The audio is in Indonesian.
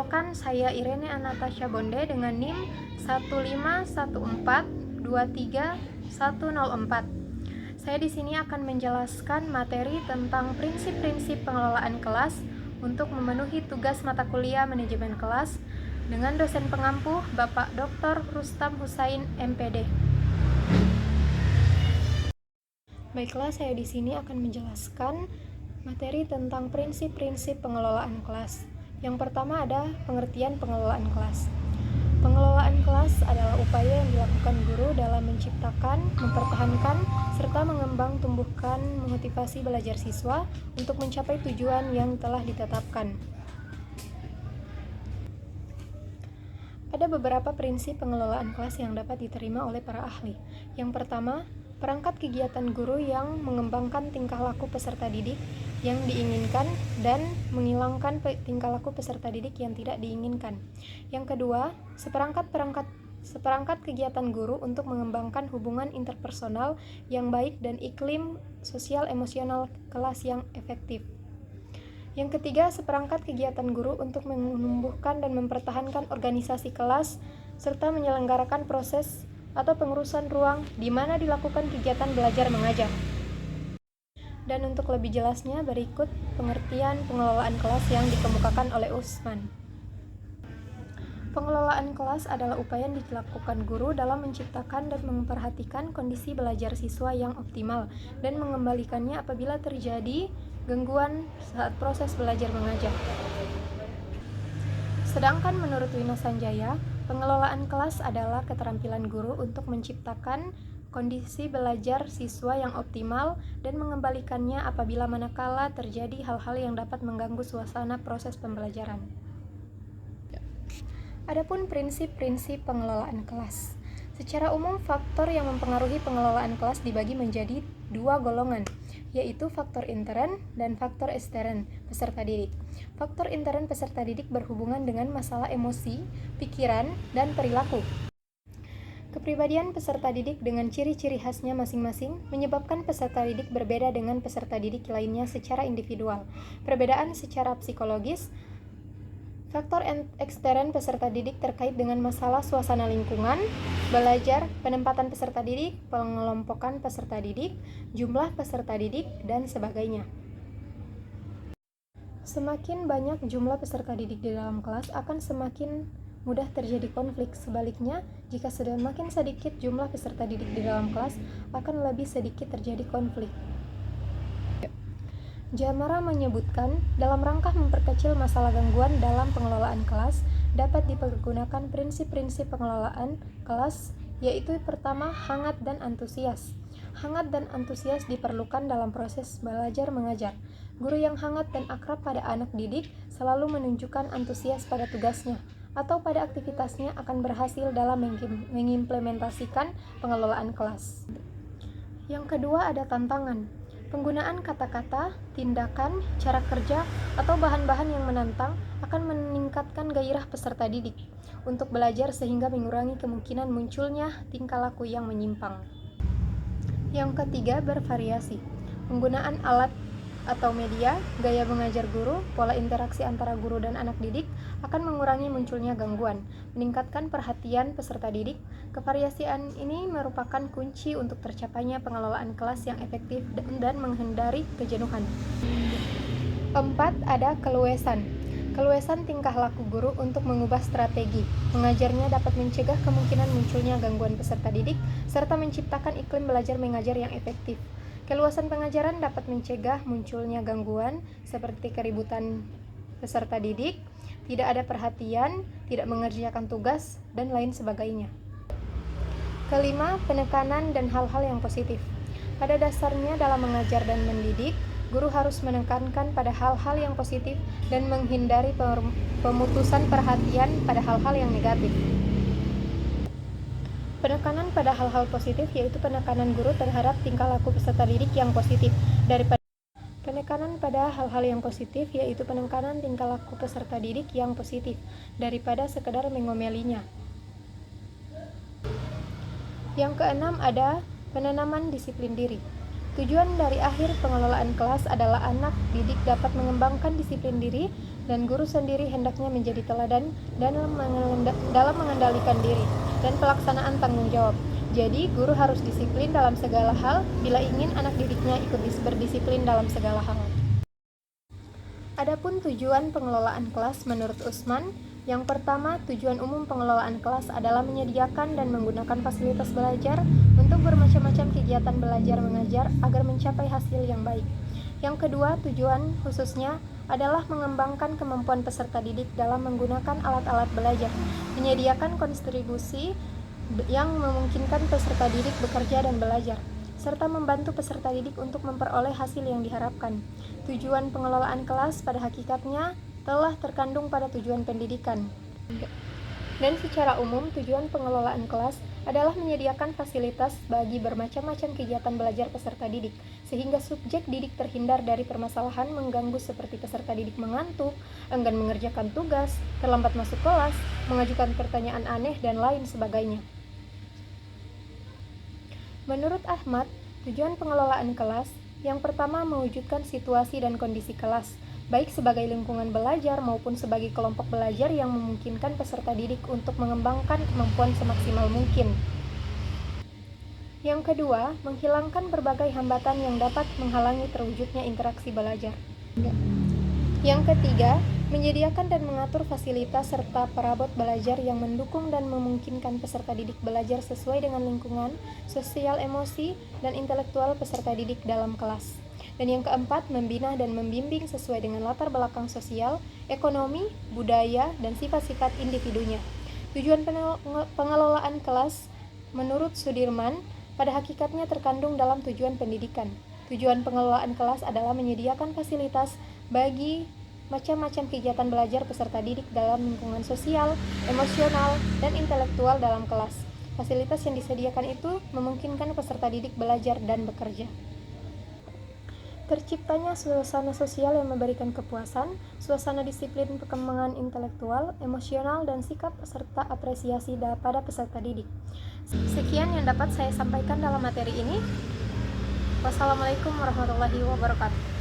Perkenalkan, saya Irene Anastasia Bonde dengan NIM 151423104. Saya di sini akan menjelaskan materi tentang prinsip-prinsip pengelolaan kelas untuk memenuhi tugas mata kuliah manajemen kelas dengan dosen pengampu Bapak Dr. Rustam Husain, MPD. Baiklah, saya di sini akan menjelaskan materi tentang prinsip-prinsip pengelolaan kelas. Yang pertama ada pengertian pengelolaan kelas. Pengelolaan kelas adalah upaya yang dilakukan guru dalam menciptakan, mempertahankan, serta mengembang tumbuhkan motivasi belajar siswa untuk mencapai tujuan yang telah ditetapkan. Ada beberapa prinsip pengelolaan kelas yang dapat diterima oleh para ahli. Yang pertama, perangkat kegiatan guru yang mengembangkan tingkah laku peserta didik yang diinginkan dan menghilangkan tingkah laku peserta didik yang tidak diinginkan. Yang kedua, seperangkat kegiatan guru untuk mengembangkan hubungan interpersonal yang baik dan iklim sosial emosional kelas yang efektif. Yang ketiga, seperangkat kegiatan guru untuk menumbuhkan dan mempertahankan organisasi kelas serta menyelenggarakan proses atau pengurusan ruang di mana dilakukan kegiatan belajar mengajar. Dan untuk lebih jelasnya, berikut pengertian pengelolaan kelas yang dikemukakan oleh Usman. Pengelolaan kelas adalah upaya yang dilakukan guru dalam menciptakan dan memperhatikan kondisi belajar siswa yang optimal dan mengembalikannya apabila terjadi gangguan saat proses belajar mengajar. Sedangkan menurut Wina Sanjaya, pengelolaan kelas adalah keterampilan guru untuk menciptakan kondisi belajar siswa yang optimal dan mengembalikannya apabila manakala terjadi hal-hal yang dapat mengganggu suasana proses pembelajaran. Adapun prinsip-prinsip pengelolaan kelas. Secara umum, faktor yang mempengaruhi pengelolaan kelas dibagi menjadi dua golongan, yaitu faktor intern dan faktor ekstern peserta didik. Faktor intern peserta didik berhubungan dengan masalah emosi, pikiran, dan perilaku. Kepribadian peserta didik dengan ciri-ciri khasnya masing-masing menyebabkan peserta didik berbeda dengan peserta didik lainnya secara individual. Perbedaan secara psikologis. Faktor ekstern peserta didik terkait dengan masalah suasana lingkungan, belajar, penempatan peserta didik, pengelompokan peserta didik, jumlah peserta didik, dan sebagainya. Semakin banyak jumlah peserta didik di dalam kelas akan semakin mudah terjadi konflik. Sebaliknya, jika semakin sedikit jumlah peserta didik di dalam kelas, akan lebih sedikit terjadi konflik. Jamara menyebutkan, dalam rangka memperkecil masalah gangguan dalam pengelolaan kelas, dapat dipergunakan prinsip-prinsip pengelolaan kelas, yaitu pertama, hangat dan antusias. Hangat dan antusias diperlukan dalam proses belajar mengajar. Guru yang hangat dan akrab pada anak didik selalu menunjukkan antusias pada tugasnya atau pada aktivitasnya akan berhasil dalam mengimplementasikan pengelolaan kelas. Yang kedua ada tantangan. Penggunaan kata-kata, tindakan, cara kerja, atau bahan-bahan yang menantang akan meningkatkan gairah peserta didik untuk belajar sehingga mengurangi kemungkinan munculnya tingkah laku yang menyimpang. Yang ketiga, bervariasi. Penggunaan alat atau media, gaya mengajar guru, pola interaksi antara guru dan anak didik akan mengurangi munculnya gangguan, meningkatkan perhatian peserta didik. Kevariasian ini merupakan kunci untuk tercapainya pengelolaan kelas yang efektif dan menghindari kejenuhan. 4. Ada keluasan. Keluasan tingkah laku guru untuk mengubah strategi mengajarnya dapat mencegah kemungkinan munculnya gangguan peserta didik serta menciptakan iklim belajar mengajar yang efektif. Keluasan pengajaran dapat mencegah munculnya gangguan seperti keributan peserta didik, tidak ada perhatian, tidak mengerjakan tugas, dan lain sebagainya. Kelima, penekanan dan hal-hal yang positif. Pada dasarnya dalam mengajar dan mendidik, guru harus menekankan pada hal-hal yang positif dan menghindari pemutusan perhatian pada hal-hal yang negatif. Penekanan pada hal-hal positif yaitu penekanan guru terhadap tingkah laku peserta didik yang positif daripada penekanan pada hal-hal yang positif yaitu penekanan tingkah laku peserta didik yang positif daripada sekedar mengomelinya. Yang keenam ada penanaman disiplin diri. Tujuan dari akhir pengelolaan kelas adalah anak didik dapat mengembangkan disiplin diri dan guru sendiri hendaknya menjadi teladan dalam mengendalikan diri dan pelaksanaan tanggung jawab. Jadi, guru harus disiplin dalam segala hal bila ingin anak didiknya ikut berdisiplin dalam segala hal. Adapun tujuan pengelolaan kelas menurut Usman, yang pertama, tujuan umum pengelolaan kelas adalah menyediakan dan menggunakan fasilitas belajar untuk bermacam-macam kegiatan belajar mengajar agar mencapai hasil yang baik. Yang kedua, tujuan khususnya adalah mengembangkan kemampuan peserta didik dalam menggunakan alat-alat belajar, menyediakan kontribusi yang memungkinkan peserta didik bekerja dan belajar, serta membantu peserta didik untuk memperoleh hasil yang diharapkan. Tujuan pengelolaan kelas pada hakikatnya telah terkandung pada tujuan pendidikan. Dan secara umum, tujuan pengelolaan kelas adalah menyediakan fasilitas bagi bermacam-macam kegiatan belajar peserta didik, sehingga subjek didik terhindar dari permasalahan mengganggu seperti peserta didik mengantuk, enggan mengerjakan tugas, terlambat masuk kelas, mengajukan pertanyaan aneh, dan lain sebagainya. Menurut Ahmad, tujuan pengelolaan kelas yang pertama mewujudkan situasi dan kondisi kelas, baik sebagai lingkungan belajar maupun sebagai kelompok belajar yang memungkinkan peserta didik untuk mengembangkan kemampuan semaksimal mungkin. Yang kedua, menghilangkan berbagai hambatan yang dapat menghalangi terwujudnya interaksi belajar. Yang ketiga, menyediakan dan mengatur fasilitas serta perabot belajar yang mendukung dan memungkinkan peserta didik belajar sesuai dengan lingkungan, sosial, emosi, dan intelektual peserta didik dalam kelas. Dan yang keempat, membina dan membimbing sesuai dengan latar belakang sosial, ekonomi, budaya, dan sifat-sifat individunya. Tujuan pengelolaan kelas menurut Sudirman pada hakikatnya terkandung dalam tujuan pendidikan. Tujuan pengelolaan kelas adalah menyediakan fasilitas bagi macam-macam kegiatan belajar peserta didik dalam lingkungan sosial, emosional, dan intelektual dalam kelas. Fasilitas yang disediakan itu memungkinkan peserta didik belajar dan bekerja. Terciptanya suasana sosial yang memberikan kepuasan, suasana disiplin perkembangan intelektual, emosional, dan sikap serta apresiasi pada peserta didik. Sekian yang dapat saya sampaikan dalam materi ini. Wassalamualaikum warahmatullahi wabarakatuh.